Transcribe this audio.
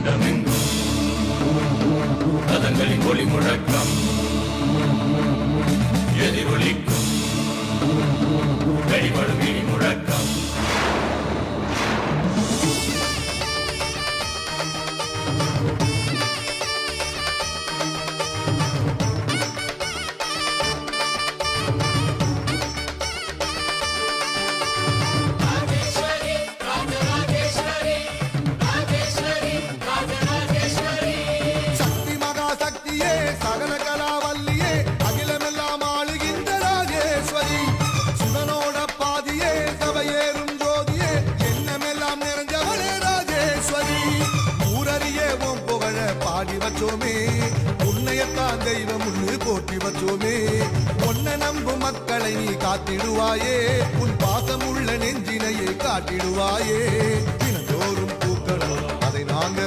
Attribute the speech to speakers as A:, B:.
A: அண்டமெங்கும் அதங்களின் ஒளி முழக்கம் எதிரொலிக்கும் வெளிப்படும் இடி முழக்கம். உன்னையத்தான் தெய்வம் உன்னு போற்றி வச்சோமே. பொன்ன நம்பும் மக்களை நீ காத்திடுவாயே, உன் பாசமுள்ள நெஞ்சினையே காட்டிடுவாயே. தினந்தோறும் பூக்களும் அதை நாங்க